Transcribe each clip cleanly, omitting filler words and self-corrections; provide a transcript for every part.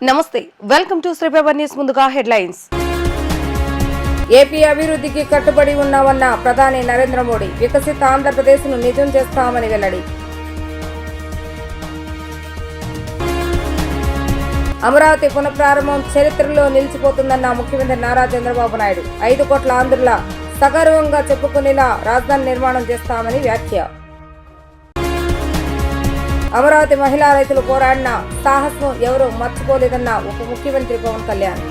నమస్తే welcome to Sri paper news. ముందుగా headlines. AP అభివృద్ధికి కట్టుబడి ఉన్నామన్న ప్రధాని నరేంద్ర మోడీ. వికసిత ఆంధ్రప్రదేశ్ను నిజం చేస్తామని వెల్లడి. అమరావతి పునఃప్రారంభం చరిత్రలో నిలిచిపోతుందన్న ముఖ్యమంత్రి నారా చంద్రబాబు నాయుడు. 5 కోట్ల ఆంధ్రుల సగర్వంగా చెప్పుకునేలా రాజధాని నిర్మాణం చేస్తామని వ్యాఖ్య. అమరావతి మహిళా రైతులు పోరాడిన సాహసం ఎవరూ మర్చిపోలేదన్న ఉప ముఖ్యమంత్రి పవన్ కళ్యాణ్.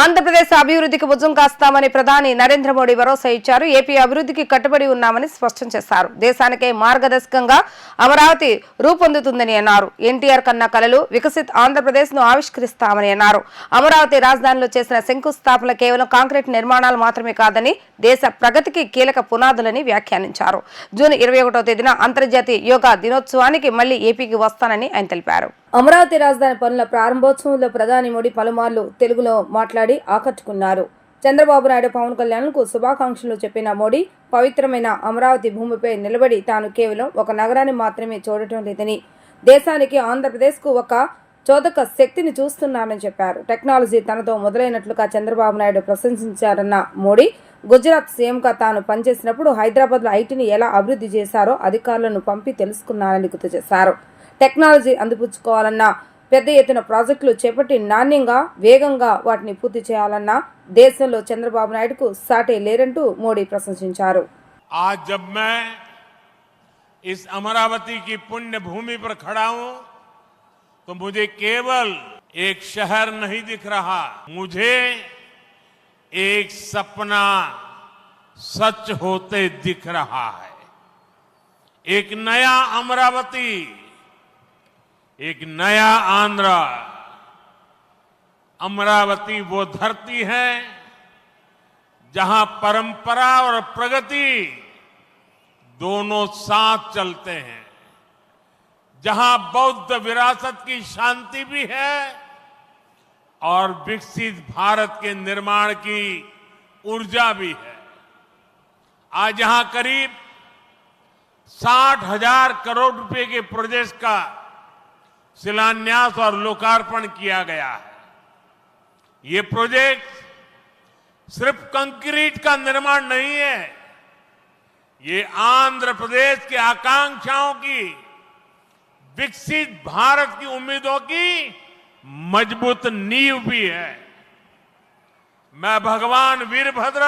ఆంధ్రప్రదేశ్ అభివృద్ధికి భుజం కాస్తామని ప్రధాని నరేంద్ర మోడీ భరోసా ఇచ్చారు. ఏపీ అభివృద్ధికి కట్టుబడి ఉన్నామని స్పష్టం చేశారు. దేశానికే మార్గదర్శకంగా అమరావతి రూపొందుతుందని అన్నారు. ఎన్టీఆర్ కన్నా కలలు వికసిత్ ఆంధ్రప్రదేశ్ ను ఆవిష్కరిస్తామని అన్నారు. అమరావతి రాజధానిలో చేసిన శంకుస్థాపన కేవలం కాంక్రీట్ నిర్మాణాలు మాత్రమే కాదని దేశ ప్రగతికి కీలక పునాదులని వ్యాఖ్యానించారు. జూన్ 21వ తేదీన అంతర్జాతీయ యోగా దినోత్సవానికి మళ్లీ ఏపీకి వస్తానని ఆయన తెలిపారు. అమరావతి రాజధాని పనుల ప్రారంభోత్సవంలో ప్రధాని మోడీ పలుమార్లు తెలుగులో మాట్లాడి ఆకట్టుకున్నారు. చంద్రబాబు నాయుడు, పవన్ కళ్యాణ్కు శుభాకాంక్షలు చెప్పిన మోడీ పవిత్రమైన అమరావతి భూమిపై నిలబడి తాను కేవలం ఒక నగరాన్ని మాత్రమే చూడటం లేదని, దేశానికి ఆంధ్రప్రదేశ్కు ఒక చోదక శక్తిని చూస్తున్నారని చెప్పారు. టెక్నాలజీ తనతో మొదలైనట్లుగా చంద్రబాబు నాయుడు ప్రశంసించారన్న మోడీ, గుజరాత్ సీఎంగా తాను పనిచేసినప్పుడు హైదరాబాద్లో ఐటీని ఎలా అభివృద్ధి చేశారో అధికారులను పంపి తెలుసుకున్నారని గుర్తు చేశారు. టెక్నాలజీ అందిపుచ్చుకోవాలన్న పెద్ద ఎత్తున ప్రాజెక్టులు చేపట్టి నాణ్యంగా వేగంగా వాటిని పూర్తి చేయాలన్న దేశంలో చంద్రబాబు నాయుడుకు సాటే లేరంటూ మోడీ ప్రశంసించారు. आज जब मैं इस अमरावती की पुण्य भूमि पर खड़ा हूं तो मुझे केवल एक शहर नहीं दिख रहा, मुझे एक सपना सच होते दिख रहा है। एक नया अमरावती, एक नया आंध्र। अमरावती वो धरती है जहां परंपरा और प्रगति दोनों साथ चलते हैं, जहां बौद्ध विरासत की शांति भी है और विकसित भारत के निर्माण की ऊर्जा भी है। आज यहां करीब 60,000 करोड़ रुपए के प्रोजेक्ट का शिलान्यास और लोकार्पण किया गया है। ये प्रोजेक्ट सिर्फ कंक्रीट का निर्माण नहीं है, ये आंध्र प्रदेश की आकांक्षाओं की, विकसित भारत की उम्मीदों की मजबूत नींव भी है। मैं भगवान वीरभद्र,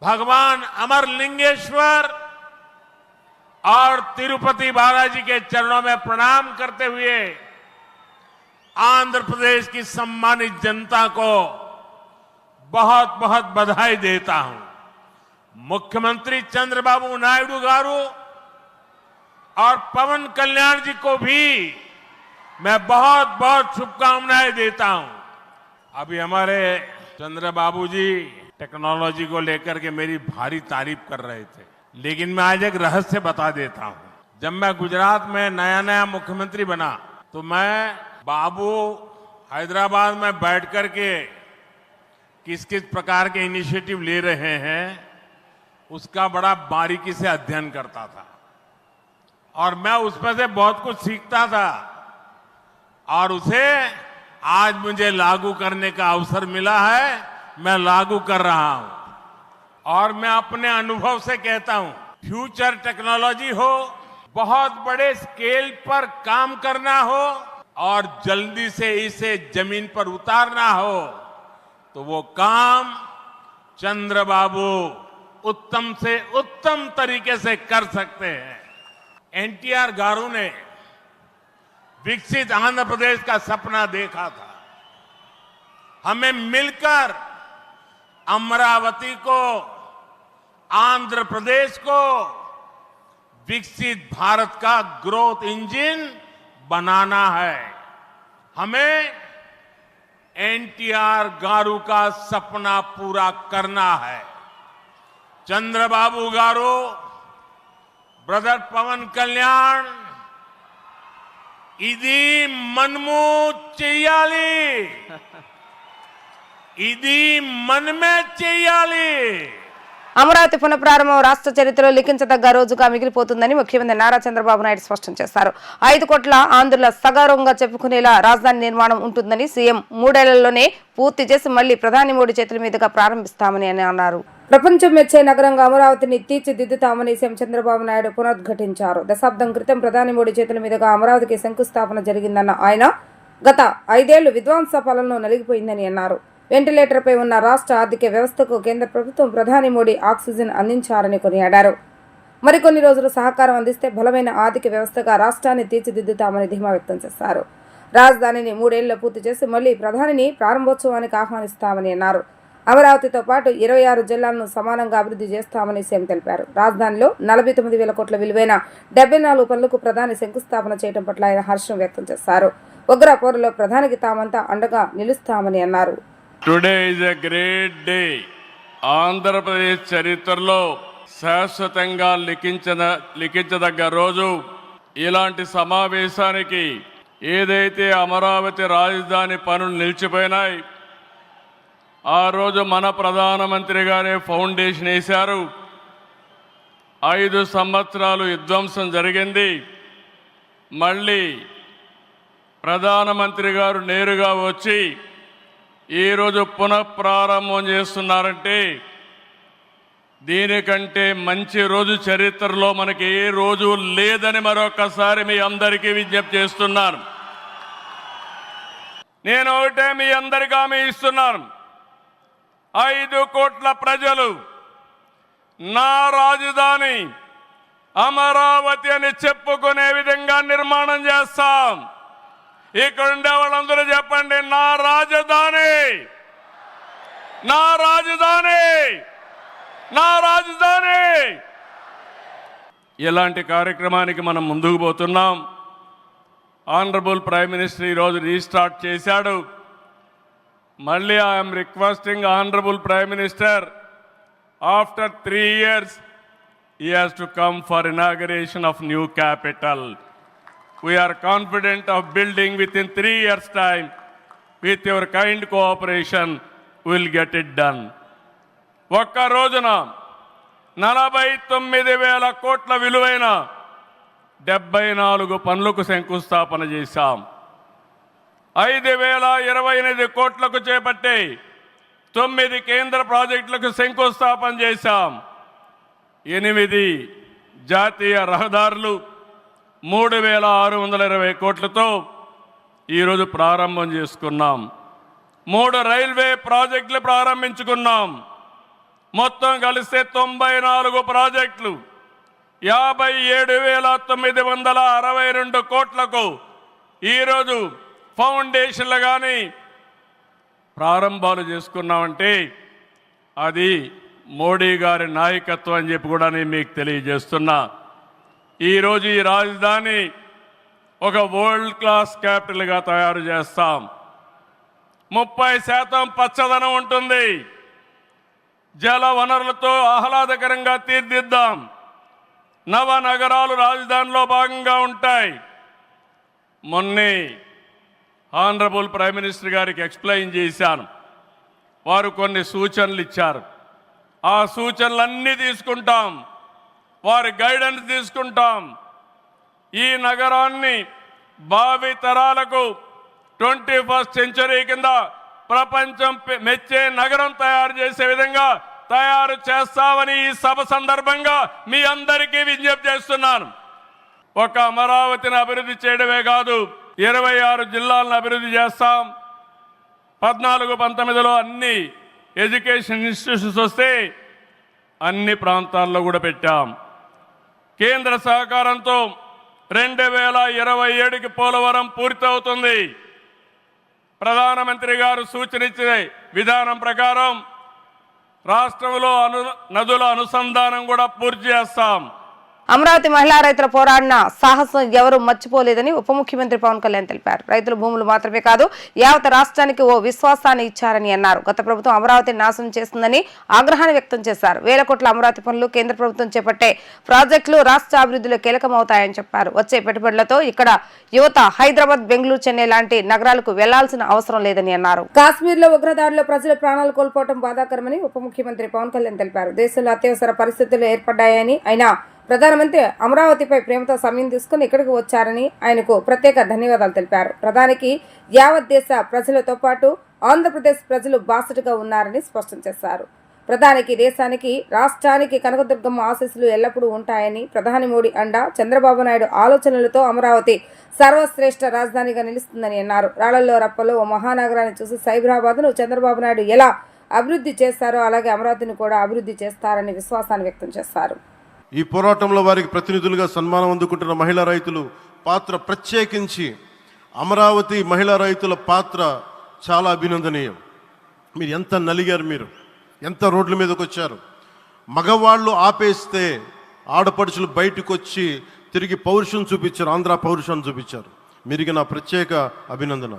भगवान अमरलिंगेश्वर और तिरुपति बालाजी के चरणों में प्रणाम करते हुए आंध्र प्रदेश की सम्मानित जनता को बहुत बहुत बधाई देता हूं। मुख्यमंत्री चंद्रबाबू नायडू गारू और पवन कल्याण जी को भी मैं बहुत बहुत शुभकामनाएं देता हूं। अभी हमारे चंद्रबाबू जी टेक्नोलॉजी को लेकर के मेरी भारी तारीफ कर रहे थे, लेकिन मैं आज एक रहस्य बता देता हूं। जब मैं गुजरात में नया मुख्यमंत्री बना तो मैं बाबू हैदराबाद में बैठ कर के किस किस प्रकार के इनिशिएटिव ले रहे हैं उसका बड़ा बारीकी से अध्ययन करता था और मैं उसमें से बहुत कुछ सीखता था और उसे आज मुझे लागू करने का अवसर मिला है। मैं लागू कर रहा हूं और मैं अपने अनुभव से कहता हूं, फ्यूचर टेक्नोलॉजी हो, बहुत बड़े स्केल पर काम करना हो और जल्दी से इसे जमीन पर उतारना हो तो वो काम चंद्रबाबू उत्तम से उत्तम तरीके से कर सकते हैं। एनटीआर गारू ने विकसित आंध्र प्रदेश का सपना देखा था। हमें मिलकर अमरावती को, आंध्र प्रदेश को विकसित भारत का ग्रोथ इंजन बनाना है। हमें एनटीआर गारू का सपना पूरा करना है। चंद्रबाबू गारू, ब्रदर पवन कल्याण, इदी मनमू चेयाली, इदी मन में चेयाली। అమరావతి పునఃప్రారంభం రాష్ట్ర చరిత్రలో లిఖించదగ్గ రోజుగా మిగిలిపోతుందని ముఖ్యమంత్రి నారా చంద్రబాబు నాయుడు స్పష్టం చేశారు. 5 కోట్ల ఆంధ్రుల సగౌరవంగా చెప్పుకునేలా రాజధాని నిర్మాణం ఉంటుందని సీఎం 3 ఏళ్లలోనే పూర్తి చేసి మళ్లీ ప్రధాని మోడీ చేతుల మీదుగా ప్రారంభిస్తామని అన్నారు. ప్రపంచం మెచ్చే నగరంగా అమరావతిని తీర్చిదిద్దుతామని సీఎం చంద్రబాబు నాయుడు పునరుద్ఘాటించారు. దశాబ్దం క్రితం ప్రధాని మోడీ చేతుల మీదుగా అమరావతికి శంకుస్థాపన జరిగిందన్న ఆయన గత 5 ఏళ్లు విధ్వంస పాలనలో నలిగిపోయిందని అన్నారు. వెంటిలేటర్పై ఉన్న రాష్ట్ర ఆర్థిక వ్యవస్థకు కేంద్ర ప్రభుత్వం ప్రధాని మోడీ ఆక్సిజన్ అందించారని కొనియాడారు. మరికొన్ని రోజులు సహకారం అందిస్తే బలమైన ఆర్థిక వ్యవస్థగా రాష్ట్రాన్ని తీర్చిదిద్దుతామని ధీమా వ్యక్తం చేశారు. రాజధానిని 3 ఏళ్లలో పూర్తి చేసి మళ్లీ ప్రధానిని ప్రారంభోత్సవానికి ఆహ్వానిస్తామని అన్నారు. అమరావతితో పాటు 26 జిల్లాలను సమానంగా అభివృద్ధి చేస్తామని సీఎం తెలిపారు. రాజధానిలో 49,000 కోట్ల విలువైన 74 పనులకు ప్రధాని శంకుస్థాపన చేయడం పట్ల ఆయన హర్షం వ్యక్తం చేశారు. ఉగ్ర పోరులో ప్రధానికి తామంతా అండగా నిలుస్తామని అన్నారు. Today is a great day. Andhra Pradesh చరిత్రలో శాశ్వతంగా లిఖించదగ్గ రోజు. ఇలాంటి సమావేశానికి ఏదైతే అమరావతి రాజధాని పనులు నిలిచిపోయినాయి, ఆ రోజు మన ప్రధానమంత్రి గారే ఫౌండేషన్ వేశారు. 5 సంవత్సరాలు విధ్వంసం జరిగింది. మళ్ళీ ప్రధానమంత్రి గారు నేరుగా వచ్చి ఈరోజు పునఃప్రారంభం చేస్తున్నారంటే దీనికంటే మంచి రోజు చరిత్రలో మనకి ఏ రోజు లేదని మరొకసారి మీ అందరికీ విజ్ఞప్తి చేస్తున్నాను. నేను ఒకటే మీ అందరికీ హామీ ఇస్తున్నాను. 5 కోట్ల ప్రజలు నా రాజధాని అమరావతి అని చెప్పుకునే విధంగా నిర్మాణం చేస్తాం. ఇక్కడ ఉండే వాళ్ళందరూ చెప్పండి, నా రాజధాని, నా రాజధాని, నా రాజధాని. ఇలాంటి కార్యక్రమానికి మనం ముందుకు పోతున్నాం. ఆనరబుల్ ప్రైమ్ మినిస్టర్ ఈరోజు రీస్టార్ట్ చేశాడు. మళ్ళీ I'm requesting honourable prime minister, after 3 years he has to come for inauguration of new capital. We are confident of building within 3 years time. With your kind cooperation we will get it done. ఒక్క రోజున 49,000 కోట్ల విలువైన 74 పనులకు శంకుస్థాపన చేశాం. 5,028 కోట్లకు చేపట్టి 9 కేంద్ర ప్రాజెక్టులకు శంకుస్థాపన చేశాం. 8 జాతీయ రహదారులు 3,620 కోట్లతో ఈరోజు ప్రారంభం చేసుకున్నాం. 3 రైల్వే ప్రాజెక్టులు ప్రారంభించుకున్నాం. మొత్తం కలిస్తే 94 ప్రాజెక్టులు 57,962 కోట్లకు ఈరోజు ఫౌండేషన్లు కానీ ప్రారంభాలు చేసుకున్నామంటే అది మోడీ గారి నాయకత్వం అని చెప్పి కూడా నేను మీకు తెలియజేస్తున్నా. ఈరోజు ఈ రాజధాని ఒక వరల్డ్ క్లాస్ క్యాపిటల్గా తయారు చేస్తాం. 30% పచ్చదనం ఉంటుంది. జల వనరులతో ఆహ్లాదకరంగా తీర్చిదిద్దాం. నవనగరాలు రాజధానిలో భాగంగా ఉంటాయి. మొన్నే ఆనరబుల్ ప్రైమ్ మినిస్టర్ గారికి ఎక్స్ప్లెయిన్ చేశాను. వారు కొన్ని సూచనలు ఇచ్చారు. ఆ సూచనలన్నీ తీసుకుంటాం. వారి గైడెన్స్ తీసుకుంటాం. ఈ నగరాన్ని భావి తరాలకు 21st సెంచరీ కింద ప్రపంచం మెచ్చే నగరం తయారు చేసే విధంగా తయారు చేస్తామని ఈ సభ సందర్భంగా మీ అందరికీ విజ్ఞప్తి చేస్తున్నాను. ఒక అమరావతిని అభివృద్ధి చేయడమే కాదు, 26 జిల్లాలను అభివృద్ధి చేస్తాం. 14-19లో అన్ని ఎడ్యుకేషన్ ఇన్స్టిట్యూషన్స్ వస్తే అన్ని ప్రాంతాల్లో కూడా పెట్టాం. కేంద్ర సహకారంతో 2027కి పోలవరం పూర్తవుతుంది. ప్రధానమంత్రి గారు సూచనిచ్చే విధానం ప్రకారం రాష్ట్రంలో నదుల అనుసంధానం కూడా పూర్తి చేస్తాం. అమరావతి మహిళా రైతుల పోరాడిన సాహసం ఎవరూ మర్చిపోలేదని ఉప ముఖ్యమంత్రి పవన్ కళ్యాణ్ తెలిపారు. రైతుల భూములు మాత్రమే కాదు యావత్ రాష్ట్రానికి ఓ విశ్వాసాన్ని ఇచ్చారని అన్నారు. గత ప్రభుత్వం అమరావతిని నాశనం చేస్తుందని ఆగ్రహాన్ని వ్యక్తం చేశారు. వేల కోట్ల అమరావతి పనులు కేంద్ర ప్రభుత్వం చేపట్టే ప్రాజెక్టులు రాష్ట్ర అభివృద్ధిలో కీలకమవుతాయని చెప్పారు. వచ్చే పెట్టుబడులతో ఇక్కడ యువత హైదరాబాద్, బెంగళూరు, చెన్నై లాంటి నగరాలకు వెళ్లాల్సిన అవసరం లేదని అన్నారు. కాశ్మీర్ లో ఉగ్రదాడిలో ప్రజల ప్రాణాలు కోల్పోవడం బాధాకరమని ఉప ముఖ్యమంత్రి పవన్ కళ్యాణ్ తెలిపారు. దేశంలో అత్యవసర పరిస్థితులు ఏర్పడ్డాయని అయినా ప్రధానమంత్రి అమరావతిపై ప్రేమతో సమయం తీసుకుని ఇక్కడికి వచ్చారని ఆయనకు ప్రత్యేక ధన్యవాదాలు తెలిపారు. ప్రధానికి యావత్ దేశ ప్రజలతో పాటు ఆంధ్రప్రదేశ్ ప్రజలు బాసటగా ఉన్నారని స్పష్టం చేశారు. ప్రధానికి, దేశానికి, రాష్ట్రానికి కనకదుర్గమ్మ ఆశీస్సులు ఎల్లప్పుడూ ఉంటాయని, ప్రధాని మోడీ అండ, చంద్రబాబు నాయుడు ఆలోచనలతో అమరావతి సర్వశ్రేష్ఠ రాజధానిగా నిలుస్తుందని అన్నారు. రాళ్లలో రప్పలో ఓ మహానగరాన్ని చూసి సైబరాబాద్ను చంద్రబాబు నాయుడు ఎలా అభివృద్ధి చేస్తారో అలాగే అమరావతిని కూడా అభివృద్ధి చేస్తారని విశ్వాసాన్ని వ్యక్తం చేశారు. ఈ పోరాటంలో వారికి ప్రతినిధులుగా సన్మానం అందుకుంటున్న మహిళా రైతులు పాత్ర, ప్రత్యేకించి అమరావతి మహిళా రైతుల పాత్ర చాలా అభినందనీయం. మీరు ఎంత నలిగారు, మీరు ఎంత రోడ్ల మీదకి వచ్చారు. మగవాళ్ళు ఆపేస్తే ఆడపడుచులు బయటకు వచ్చి తిరిగి పౌరుషం చూపించారు, ఆంధ్ర పౌరుషాన్ని చూపించారు. మీరికి నా ప్రత్యేక అభినందన.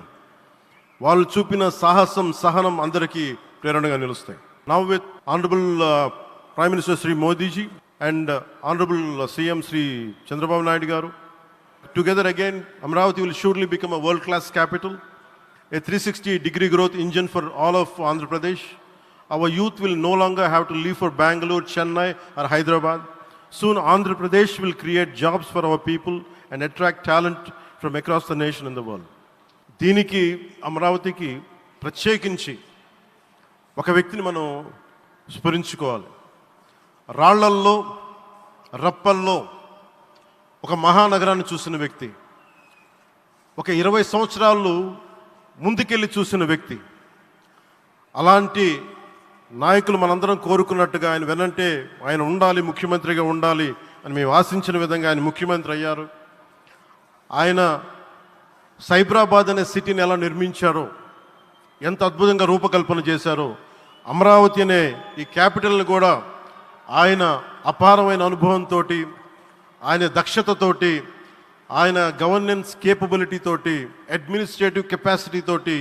వాళ్ళు చూపిన సాహసం, సహనం అందరికీ ప్రేరణగా నిలుస్తాయి. Now with honourable Prime Minister Sri Modi ji and Honorable CM Sri Chandrababu Naidu garu. Together again, Amravati will surely become a world-class capital, a 360-degree growth engine for all of Andhra Pradesh. Our youth will no longer have to leave for Bangalore, Chennai or Hyderabad. Soon Andhra Pradesh will create jobs for our people and attract talent from across the nation and the world. దీనికి అమరావతికి ప్రత్యేకించి ఒక వ్యక్తిని మనం స్మరించుకోవాలి. రాళ్లల్లో రప్పల్లో ఒక మహానగరాన్ని చూసిన వ్యక్తి, ఒక 20 సంవత్సరాలు ముందుకెళ్ళి చూసిన వ్యక్తి. అలాంటి నాయకులు మనందరం కోరుకున్నట్టుగా ఆయన వెనంటే ఆయన ఉండాలి, ముఖ్యమంత్రిగా ఉండాలి అని మేము ఆశించిన విధంగా ఆయన ముఖ్యమంత్రి అయ్యారు. ఆయన సైబరాబాద్ అనే సిటీని ఎలా నిర్మించారో, ఎంత అద్భుతంగా రూపకల్పన చేశారో, అమరావతి అనే ఈ క్యాపిటల్ని కూడా ఆయన అపారమైన అనుభవంతో, ఆయన దక్షతతోటి, ఆయన గవర్నెన్స్ కేపబిలిటీ తోటి, అడ్మినిస్ట్రేటివ్ కెపాసిటీ తోటి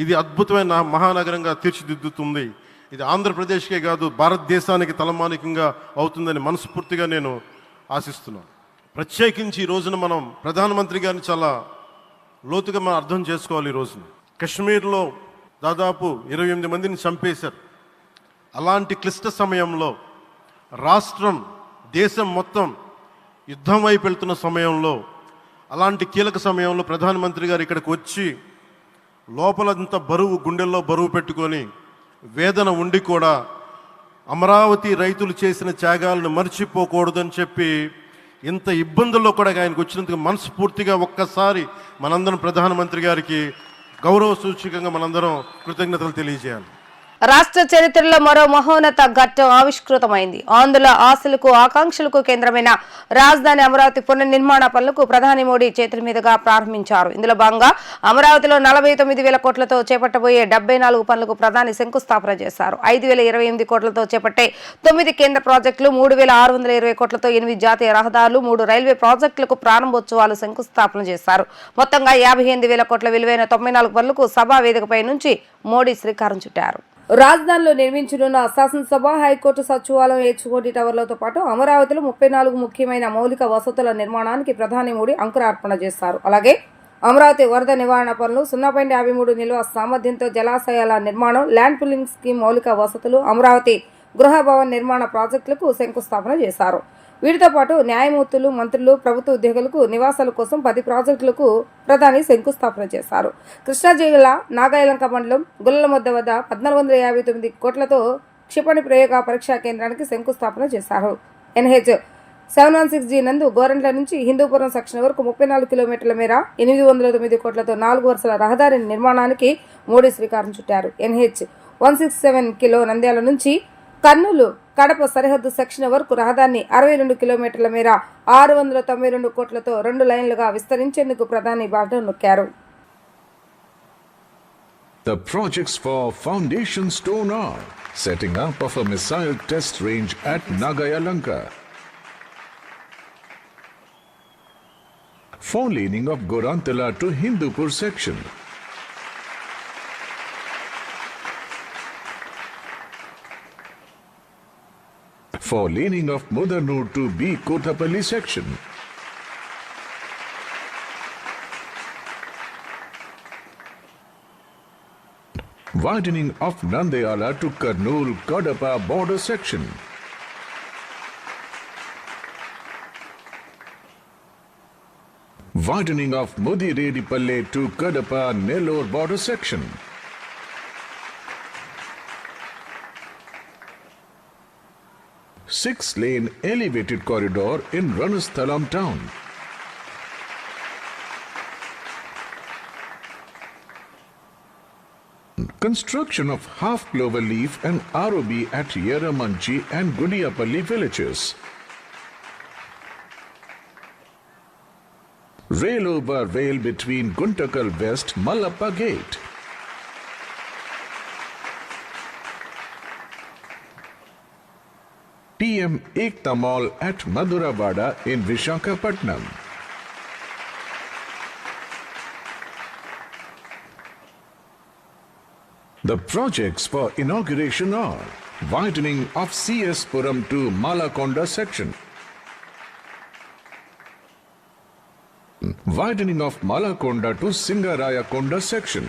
ఇది అద్భుతమైన మహానగరంగా తీర్చిదిద్దుతుంది. ఇది ఆంధ్రప్రదేశ్కే కాదు భారతదేశానికి తలమానికంగా అవుతుందని మనస్ఫూర్తిగా నేను ఆశిస్తున్నాను. ప్రత్యేకించి ఈ రోజున మనం ప్రధానమంత్రి గారిని చాలా లోతుగా మనం అర్థం చేసుకోవాలి. ఈ రోజున కశ్మీర్లో దాదాపు 28 మందిని చంపేశారు. అలాంటి క్లిష్ట సమయంలో రాష్ట్రం, దేశం మొత్తం యుద్ధం వైపు వెళ్తున్న సమయంలో, అలాంటి కీలక సమయంలో ప్రధానమంత్రి గారు ఇక్కడికి వచ్చి లోపలంత బరువు, గుండెల్లో బరువు పెట్టుకొని వేదన ఉండి కూడా అమరావతి రైతులు చేసిన త్యాగాలను మర్చిపోకూడదని చెప్పి ఇంత ఇబ్బందుల్లో కూడా ఆయనకు వచ్చినందుకు మనస్ఫూర్తిగా ఒక్కసారి మనందరం ప్రధానమంత్రి గారికి గౌరవ సూచకంగా మనందరం కృతజ్ఞతలు తెలియజేయాలి. రాష్ట్ర చరిత్రలో మరో మహోన్నత ఘట్టం ఆవిష్కృతమైంది. ఆంధ్రుల ఆశలకు, ఆకాంక్షలకు కేంద్రమైన రాజధాని అమరావతి పునర్నిర్మాణ పనులకు ప్రధాని మోడీ చేతుల మీదుగా ప్రారంభించారు. ఇందులో భాగంగా అమరావతిలో 49,000 కోట్లతో చేపట్టబోయే 74 పనులకు ప్రధాని శంకుస్థాపన చేశారు. 5,028 కోట్లతో చేపట్టే 9 కేంద్ర ప్రాజెక్టులు, 3,620 కోట్లతో 8 జాతీయ రహదారులు, 3 రైల్వే ప్రాజెక్టులకు ప్రారంభోత్సవాలు శంకుస్థాపన చేశారు. మొత్తంగా 58,000 కోట్ల విలువైన 94 పనులకు సభా వేదికపై నుంచి మోడీ శ్రీకారం చుట్టారు. రాజధానిలో నిర్మించనున్న శాసనసభ, హైకోర్టు, సచివాలయం, హెచ్ఓడి టవర్లతో పాటు అమరావతిలో 34 ముఖ్యమైన మౌలిక వసతుల నిర్మాణానికి ప్రధాని మోడీ అంకురార్పణ చేశారు. అలాగే అమరావతి వరద నివారణ పనులు, 0.53 నిల్వ సామర్థ్యంతో జలాశయాల నిర్మాణం, ల్యాండ్ పూలింగ్ స్కీమ్ మౌలిక వసతులు, అమరావతి గృహ భవన్ నిర్మాణ ప్రాజెక్టులకు శంకుస్థాపన చేశారు. వీటితో పాటు న్యాయమూర్తులు, మంత్రులు, ప్రభుత్వ ఉద్యోగులకు నివాసాల కోసం 10 ప్రాజెక్టులకు ప్రధాని శంకుస్థాపన చేశారు. కృష్ణా జిల్లా నాగాయలంక మండలం గుల్లలమొద్ద వద్ద 1,459 కోట్లతో క్షిపణి ప్రయోగ పరీక్షా కేంద్రానికి శంకుస్థాపన చేశారు. NH 716G నందు గోరంట్ల నుంచి హిందూపురం సెక్షన్ వరకు 34 కిలోమీటర్ల మేర 809 కోట్లతో 4 వరుసల రహదారి నిర్మాణానికి మోడీ శ్రీకారం చుట్టారు. NH 167 కిలో నంద్యాల నుంచి కర్నూలు కడప సరిహద్దు సెక్షన్ వరకు రహదారిని 62 కిలోమీటర్ల మేర 692 కోట్లతో 2 లైన్లుగా విస్తరించేందుకు ప్రధాని బాట నొక్కారు. The projects for foundation stone are setting up of a missile test range at Nagayalanka, for laning of Gorantala to Hindupur section. For laning of Mudanur to B Kotapalli section. Widening of Nandyala to Kurnool Kadapa border section. Widening of Mudiredipalli to Kadapa Nellore border section. Six-lane elevated corridor in Ranasthalam town. Construction of half clover leaf and ROB at Yeramanchi and Gudiyapalli villages. Rail over rail between Guntakal West Mallappa Gate. PM Ekta Mall at Maduravada in Vishakhapatnam. The projects for inauguration are widening of CS Puram to Malakonda section, widening of Malakonda to Singarayakonda section,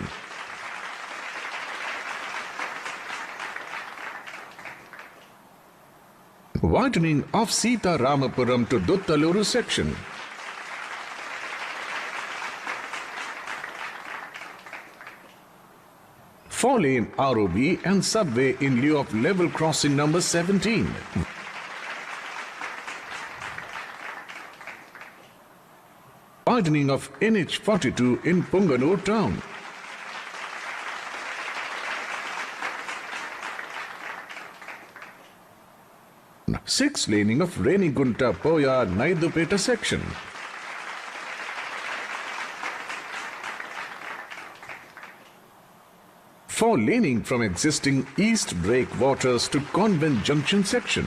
widening of Sita Ramapuram to Duttaluru section, four-lane ROB and subway in lieu of level crossing number 17. Widening of NH42 in Punganur town. Six-laning of Renigunta Poya Naidupeta section. For laning from existing East Breakwaters to Convent Junction section.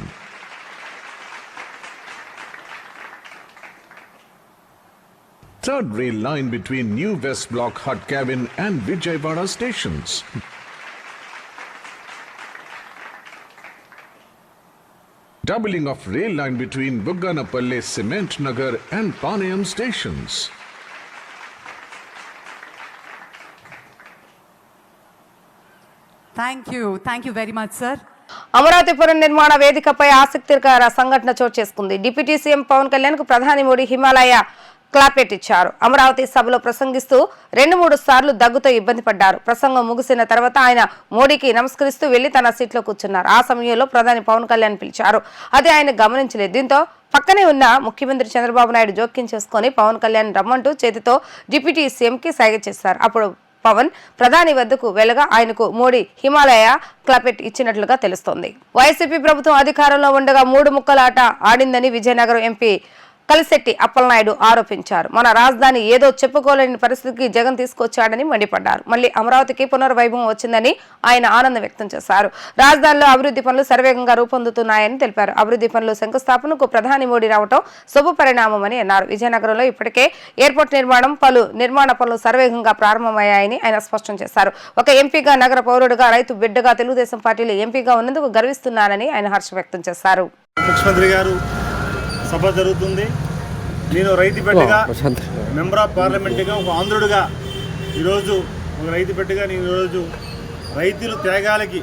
Third rail line between New West Block Hut Cabin and Vijayawada stations. Doubling of rail line between Bugganapalle Cement Nagar and Panayam stations. Thank you very much, sir. Amaravati పునర్నిర్మాణ వేదికపై ఆసక్తికర సంఘటన చోటు చేసుకుంది. Deputy CM Pawan Kalyan కు ప్రధాని మోడీ హిమాలయ క్లాపెట్ ఇచ్చారు. అమరావతి సభలో ప్రసంగిస్తూ 2-3 సార్లు దగ్గుతో ఇబ్బంది పడ్డారు. ప్రసంగం ముగిసిన తర్వాత ఆయన మోడీకి నమస్కరిస్తూ వెళ్లి తన సీట్లో కూర్చున్నారు. ఆ సమయంలో ప్రధాని పవన్ కళ్యాణ్ పిలిచారు. అది ఆయన గమనించలేదు. దీంతో పక్కనే ఉన్న ముఖ్యమంత్రి చంద్రబాబు నాయుడు జోక్యం చేసుకుని పవన్ కళ్యాణ్ రమ్మంటూ చేతితో డిప్యూటీ సీఎంకి సైగ చేశారు. అప్పుడు పవన్ ప్రధాని వద్దకు వెళ్ళగా ఆయనకు మోడీ హిమాలయ క్లాపెట్ ఇచ్చినట్లుగా తెలుస్తోంది. వైసీపీ ప్రభుత్వం అధికారంలో ఉండగా 3 ముక్కల ఆట ఆడిందని విజయనగరం ఎంపీ కలిశెట్టి అప్పలనాయుడు ఆరోపించారు. మన రాజధాని ఏదో చెప్పుకోలేని పరిస్థితికి జగన్ తీసుకొచ్చాడని మండిపడ్డారు. మళ్లీ అమరావతికి పునర్వైభవం వచ్చిందని ఆయన ఆనందం వ్యక్తం చేశారు. రాజధానిలో అభివృద్ధి పనులు శరవేగంగా రూపొందుతున్నాయని తెలిపారు. అభివృద్ధి పనులు శంకుస్థాపనకు ప్రధాని మోడీ రావడం శుభ పరిణామమని అన్నారు. విజయనగరంలో ఇప్పటికే ఎయిర్పోర్ట్ నిర్మాణం, పలు నిర్మాణ పనులు శరవేగంగా ప్రారంభమయ్యాయని ఆయన స్పష్టం చేశారు. ఒక ఎంపీగా, నగర పౌరుడిగా, రైతు బిడ్డగా తెలుగుదేశం పార్టీలో ఎంపీగా ఉన్నందుకు గర్విస్తున్నానని ఆయన హర్షం వ్యక్తం చేశారు. ముఖ్యమంత్రి గారు సభ జరుగుతుంది. నేను రైతు బిడ్డగా, మెంబర్ ఆఫ్ పార్లమెంట్గా, ఒక ఆంధ్రుడిగా, ఈరోజు ఒక రైతు బిడ్డగా నేను ఈరోజు రైతుల త్యాగాలకి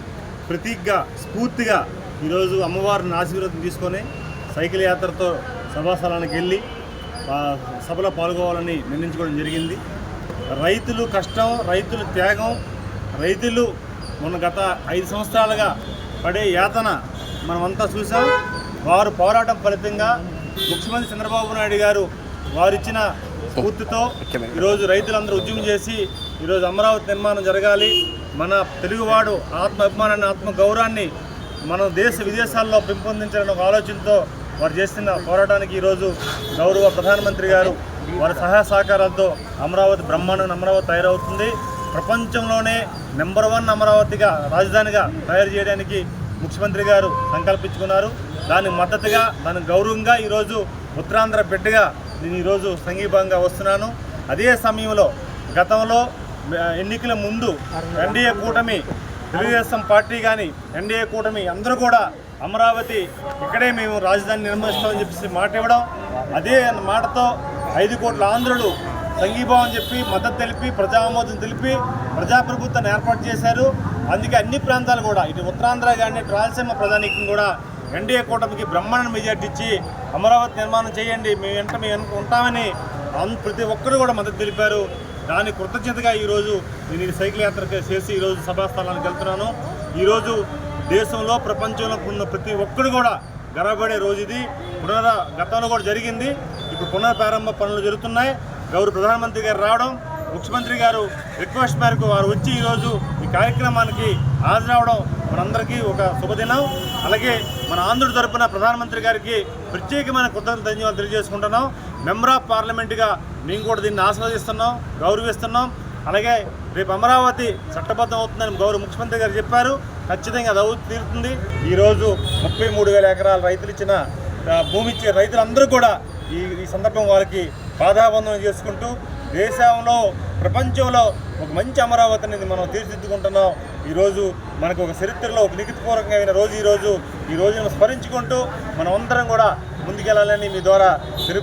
ప్రతీకగా, స్ఫూర్తిగా ఈరోజు అమ్మవారిని ఆశీర్వాదం తీసుకొని సైకిల్ యాత్రతో సభాస్థలానికి వెళ్ళి సభలో పాల్గొవాలని నిర్ణయించుకోవడం జరిగింది. రైతులు కష్టం, రైతుల త్యాగం, రైతులు మొన్న గత 5 సంవత్సరాలుగా పడే యాతన మనమంతా చూసాం. వారు పోరాటం ఫలితంగా ముఖ్యమంత్రి చంద్రబాబు నాయుడు గారు వారిచ్చిన స్ఫూర్తితో ఈరోజు రైతులందరూ ఉద్యమం చేసి ఈరోజు అమరావతి నిర్మాణం జరగాలి, మన తెలుగువాడు ఆత్మాభిమానాన్ని, ఆత్మగౌరవాన్ని మనం దేశ విదేశాల్లో పెంపొందించాలనే ఒక ఆలోచనతో వారు చేస్తున్న పోరాటానికి ఈరోజు గౌరవ ప్రధానమంత్రి గారు వారి సహాయ సహకారాలతో అమరావతి బ్రహ్మాండమైన అమరావతి తయారవుతుంది. ప్రపంచంలోనే నెంబర్ 1 అమరావతిగా, రాజధానిగా తయారు చేయడానికి ముఖ్యమంత్రి గారు సంకల్పించుకున్నారు. దానికి మద్దతుగా, దానికి గౌరవంగా ఈరోజు ఉత్తరాంధ్ర బిడ్డగా నేను ఈరోజు సంఘీభాగంగా వస్తున్నాను. అదే సమయంలో గతంలో ఎన్నికల ముందు ఎన్డీఏ కూటమి, తెలుగుదేశం పార్టీ కానీ ఎన్డీఏ కూటమి అందరూ కూడా అమరావతి ఇక్కడే మేము రాజధాని నిర్మిస్తామని చెప్పేసి మాట ఇవ్వడం, అదే మాటతో 5 కోట్ల ఆంధ్రులు సంఘీభావం చెప్పి మద్దతు తెలిపి ప్రజామోదం తెలిపి ప్రజాప్రభుత్వాన్ని ఏర్పాటు చేశారు. అందుకే అన్ని ప్రాంతాలు కూడా ఇటు ఉత్తరాంధ్ర కానీ రాయలసీమ ప్రధానికం కూడా ఎన్డీఏ కూటమికి బ్రహ్మాండ మెజార్టీ ఇచ్చి అమరావతి నిర్మాణం చేయండి, మేము ఉంటామని ప్రతి ఒక్కరు కూడా మద్దతు తెలిపారు. దాని కృతజ్ఞతగా ఈరోజు నేను ఈ సైకిల్ యాత్ర చేసి ఈరోజు సభాస్థలానికి వెళ్తున్నాను. ఈరోజు దేశంలో ప్రపంచంలో ఉన్న ప్రతి ఒక్కరు కూడా గర్వపడే రోజు ఇది. గతంలో కూడా జరిగింది, ఇప్పుడు పునఃప్రారంభ పనులు జరుగుతున్నాయి. గౌరవ ప్రధానమంత్రి గారు రావడం, ముఖ్యమంత్రి గారు రిక్వెస్ట్ మేరకు వారు వచ్చి ఈరోజు ఈ కార్యక్రమానికి హాజరవడం మనందరికీ ఒక శుభదినం. అలాగే మన ఆంధ్రుడి తరపున ప్రధానమంత్రి గారికి ప్రత్యేకమైన కృతజ్ఞతలు ధన్యవాదాలు తెలియజేసుకుంటున్నాం. మెంబర్ ఆఫ్ పార్లమెంట్గా మేము కూడా దీన్ని ఆస్వాదిస్తున్నాం, గౌరవిస్తున్నాం. అలాగే రేపు అమరావతి చట్టబద్ధం అవుతుందని గౌరవ ముఖ్యమంత్రి గారు చెప్పారు. ఖచ్చితంగా అది తీరుతుంది. ఈరోజు 33,000 ఎకరాల రైతులు ఇచ్చిన భూమి ఇచ్చే రైతులందరూ కూడా ఈ సందర్భం వారికి పాదాబంధనం చేసుకుంటూ దేశంలో ప్రపంచంలో ఒక మంచి అమరావతి అనేది మనం తీర్చిదిద్దుకుంటున్నాం. ఈరోజు మనకు ఒక చరిత్రలో ఒక లిఖితపూర్వకమైన రోజు ఈ రోజును స్మరించుకుంటూ మనం అందరం కూడా ముందుకెళ్లాలని మీ ద్వారా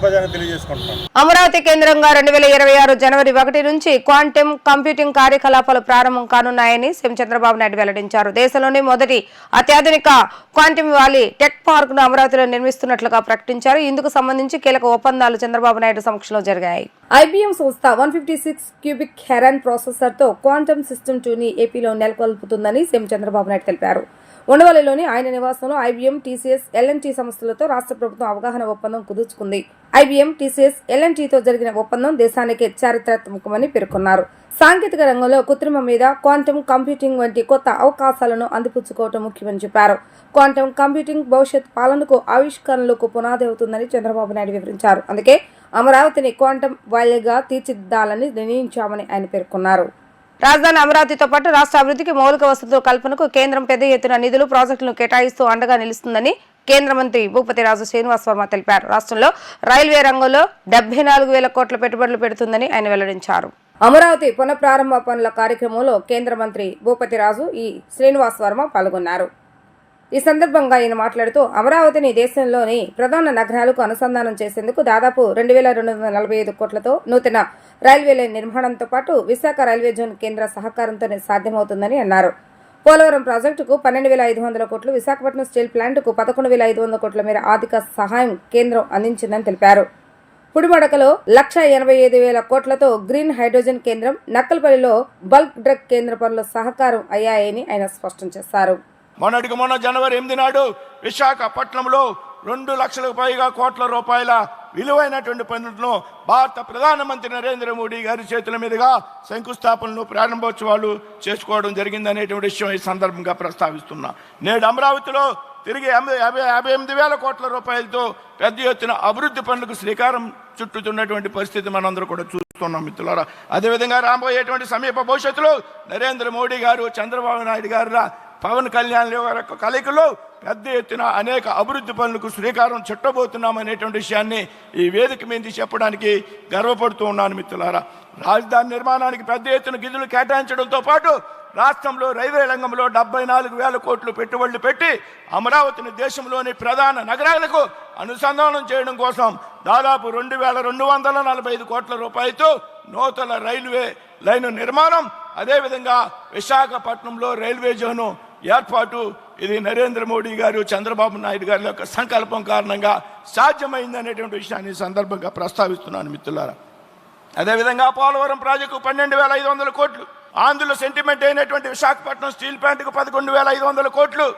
ప్రజలకు తెలియజేసుకుంటున్నాం. అమరావతి కేంద్రంగా 2026 జనవరి 1 నుంచి క్వాంటమ్ కంప్యూటింగ్ కార్యకలాపాలు ప్రారంభం కానున్నాయని సీఎం చంద్రబాబు నాయుడు వెల్లడించారు. దేశంలోని మొదటి అత్యాధునిక క్వాంటమ్ వ్యాలీ టెక్ పార్క్ ను అమరావతిలో నిర్మిస్తున్నట్లుగా ప్రకటించారు. ఇందుకు సంబంధించి కీలక ఒప్పందాలు చంద్రబాబు నాయుడు సమక్షంలో జరిగాయి. ఐబీఎం సంస్థ 156 క్యూబిక్ హెరాన్ ప్రాసెసర్ తో క్వాంటమ్ సిస్టమ్ 2 ని ఏపీలో నెలకొల్పుతుందని సీఎం చంద్రబాబు నాయుడు తెలిపారు. ఉండవల్లిలోని ఆయన నివాసంలో ఐబీఎం, టీసీఎస్, ఎల్ఎన్టీ సంస్థలతో రాష్ట్ర ప్రభుత్వం అవగాహన ఒప్పందం కుదుర్చుకుంది. ఐబీఎం, టీసీఎస్, ఎల్ఎన్టీతో జరిగిన ఒప్పందం దేశానికి చారిత్రాత్మకమని పేర్కొన్నారు. సాంకేతిక రంగంలో కృత్రిమ మీద క్వాంటమ్ కంప్యూటింగ్ వంటి కొత్త అవకాశాలను అందిపుచ్చుకోవడం ముఖ్యమని చెప్పారు. క్వాంటమ్ కంప్యూటింగ్ భవిష్యత్ పాలనకు, ఆవిష్కరణలకు పునాది అవుతుందని చంద్రబాబు నాయుడు వివరించారు. అందుకే అమరావతిని క్వాంటమ్ వ్యాలీగా తీర్చిదిద్దాలని నిర్ణయించామని ఆయన పేర్కొన్నారు. రాజధాని అమరావతితో పాటు రాష్ట్ర అభివృద్ధికి మౌలిక వసతుల కల్పనకు కేంద్రం పెద్ద ఎత్తున నిధులు, ప్రాజెక్టులను కేటాయిస్తూ అండగా నిలుస్తుందని కేంద్ర మంత్రి భూపతి రాజు శ్రీనివాస్ వర్మ తెలిపారు. రాష్ట్రంలో రైల్వే రంగంలో 74,000 కోట్ల పెట్టుబడులు పెడుతుందని ఆయన వెల్లడించారు. అమరావతి పునఃప్రారంభ పనుల కార్యక్రమంలో కేంద్ర మంత్రి భూపతి రాజు శ్రీనివాస్ వర్మ పాల్గొన్నారు. ఈ సందర్భంగా ఆయన మాట్లాడుతూ అమరావతిని దేశంలోని ప్రధాన నగరాలకు అనుసంధానం చేసేందుకు దాదాపు 2,245 కోట్లతో నూతన రైల్వే లైన్ నిర్మాణంతో పాటు విశాఖ రైల్వే జోన్ కేంద్ర సహకారంతోనే సాధ్యమవుతుందని అన్నారు. పోలవరం ప్రాజెక్టుకు 12,500 కోట్లు, విశాఖపట్నం స్టీల్ ప్లాంట్కు 11,500 కోట్ల మేర ఆర్థిక సహాయం కేంద్రం అందించిందని తెలిపారు. పుడిమడకలో 1,85,000 కోట్లతో గ్రీన్ హైడ్రోజన్ కేంద్రం, నక్కలపల్లిలో బల్క్ డ్రగ్ కేంద్ర పనులు సహకారం అయ్యాయని ఆయన స్పష్టం చేశారు. మొన్న జనవరి 8 నాడు విశాఖపట్నంలో 2 లక్షలకు పైగా కోట్ల రూపాయల విలువైనటువంటి పనులను భారత ప్రధానమంత్రి నరేంద్ర మోడీ గారి చేతుల మీదుగా శంకుస్థాపనలు, ప్రారంభోత్సవాలు చేసుకోవడం జరిగిందనేటువంటి విషయం ఈ సందర్భంగా ప్రస్తావిస్తున్నా. నేడు అమరావతిలో తిరిగి 58,000 కోట్ల రూపాయలతో పెద్ద ఎత్తున అభివృద్ధి పనులకు శ్రీకారం చుట్టుతున్నటువంటి పరిస్థితి మనందరూ కూడా చూస్తున్నాం మిత్రులారా. అదేవిధంగా రాబోయేటువంటి సమీప భవిష్యత్తులో నరేంద్ర మోడీ గారు, చంద్రబాబు నాయుడు గారు, పవన్ కళ్యాణ్ గారి కలయికలో పెద్ద ఎత్తున అనేక అభివృద్ధి పనులకు శ్రీకారం చుట్టబోతున్నామనేటువంటి విషయాన్ని ఈ వేదిక మీద చెప్పడానికి గర్వపడుతూ ఉన్నాను మిత్రులారా. రాజధాని నిర్మాణానికి పెద్ద ఎత్తున నిధులు కేటాయించడంతో పాటు రాష్ట్రంలో రైల్వే రంగంలో 74,000 కోట్లు పెట్టుబడులు పెట్టి అమరావతిని దేశంలోని ప్రధాన నగరాలకు అనుసంధానం చేయడం కోసం దాదాపు 2,245 కోట్ల రూపాయలతో నూతన రైల్వే లైన్ నిర్మాణం, అదేవిధంగా విశాఖపట్నంలో రైల్వే జోను ఏర్పాటు, ఇది నరేంద్ర మోడీ గారు, చంద్రబాబు నాయుడు గారి యొక్క సంకల్పం కారణంగా సాధ్యమైందనేటువంటి విషయాన్ని సందర్భంగా ప్రస్తావిస్తున్నాను మిత్రులారా. అదేవిధంగా పోలవరం ప్రాజెక్టు 12,500 కోట్లు, ఆంధ్రలో సెంటిమెంట్ అయినటువంటి విశాఖపట్నం స్టీల్ ప్లాంట్కు 11,500 కోట్లు,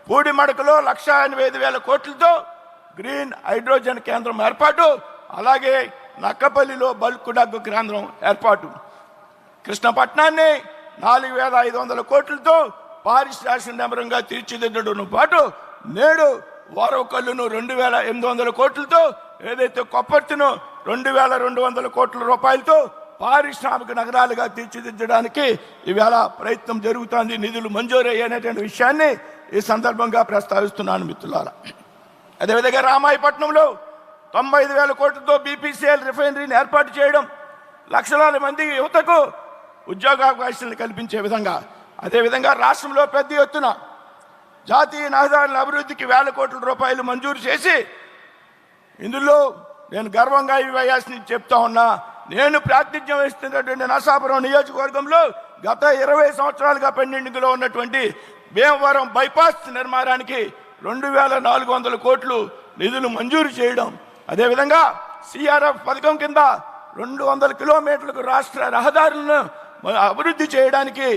పూడిమడకలో 1,85,000 కోట్లతో గ్రీన్ హైడ్రోజన్ కేంద్రం ఏర్పాటు, అలాగే నక్కపల్లిలో బల్క్ డ్రగ్ కేంద్రం ఏర్పాటు, కృష్ణపట్నాన్ని 4,500 కోట్లతో పారిశ్రామిక నగరంగా తీర్చిదిద్దడంతో పాటు నేడు వారవకల్లును 2,800 కోట్లతో, ఏదైతే కొప్పర్తిను 2,200 కోట్ల రూపాయలతో పారిశ్రామిక నగరాలుగా తీర్చిదిద్దడానికి ఈవేళ ప్రయత్నం జరుగుతోంది. నిధులు మంజూరయ్యేటువంటి విషయాన్ని ఈ సందర్భంగా ప్రస్తావిస్తున్నాను మిత్రులారా. అదేవిధంగా రామాయపట్నంలో 95,000 కోట్లతో బీపీసీఎల్ రిఫైనరీని ఏర్పాటు చేయడం, లక్షలాది మంది యువతకు ఉద్యోగావకాశాలను కల్పించే విధంగా, అదేవిధంగా రాష్ట్రంలో పెద్ద ఎత్తున జాతీయ రహదారుల అభివృద్ధికి 1,000 కోట్ల రూపాయలు మంజూరు చేసి, ఇందులో నేను గర్వంగా ఈ వయస్సుని చెప్తా ఉన్నా, నేను ప్రాతినిధ్యం వహిస్తున్నటువంటి నరసాపురం నియోజకవర్గంలో గత 20 సంవత్సరాలుగా పెండింగ్లో ఉన్నటువంటి భీమవరం బైపాస్ నిర్మాణానికి 2,400 కోట్లు నిధులు మంజూరు చేయడం, అదేవిధంగా సిఆర్ఎఫ్ పథకం కింద 200 కిలోమీటర్లకు రాష్ట్ర రహదారులను అభివృద్ధి చేయడానికి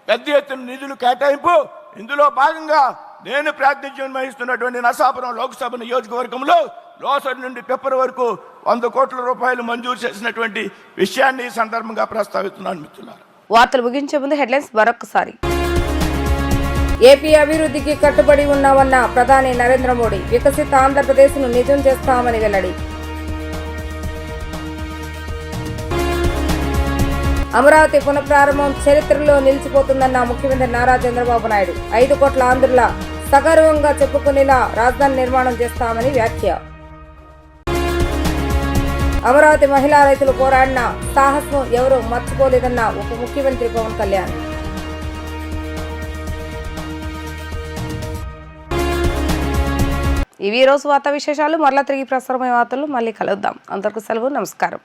పెద్ద ఎత్తున నిధులు కేటాయింపు. ఇందులో భాగంగా నేను ప్రాతినిధ్యం వహిస్తున్నటువంటి నరసాపురం లోక్సభ నియోజకవర్గంలో లోసర్ నుండి పెప్పర్ వరకు 100 కోట్ల రూపాయలు మంజూరు చేసినటువంటి విషయాన్ని ఈ సందర్భంగా ప్రస్తావిస్తున్నాను మిత్రులారా. వార్తలు ముగించే ముందు హెడ్లైన్స్ మరొకసారి. ఏపీ అభివృద్ధికి కట్టుబడి ఉన్నామన్న ప్రధాని నరేంద్ర మోడీ, వికసిత ఆంధ్రప్రదేశ్ను నిజం చేస్తామని వెల్లడి. అమరావతి పునఃప్రారంభం చరిత్రలో నిలిచిపోతుందన్న ముఖ్యమంత్రి నారా చంద్రబాబు నాయుడు. 5 కోట్ల ఆంధ్రుల సగర్వంగా చెప్పుకునేలా రాజధాని నిర్మాణం చేస్తామని వ్యాఖ్య. అమరావతి మహిళా రైతులు పోరాడిన సాహసం ఎవరూ మర్చిపోలేదన్న ఉప ముఖ్యమంత్రి పవన్ కళ్యాణ్. ఇవి ఈ రోజు వార్తా విశేషాలు. మరలా తిరిగి ప్రసారమయ్యే వార్తలు మళ్ళీ కలుద్దాం. అందరికీ సెలవు. నమస్కారం.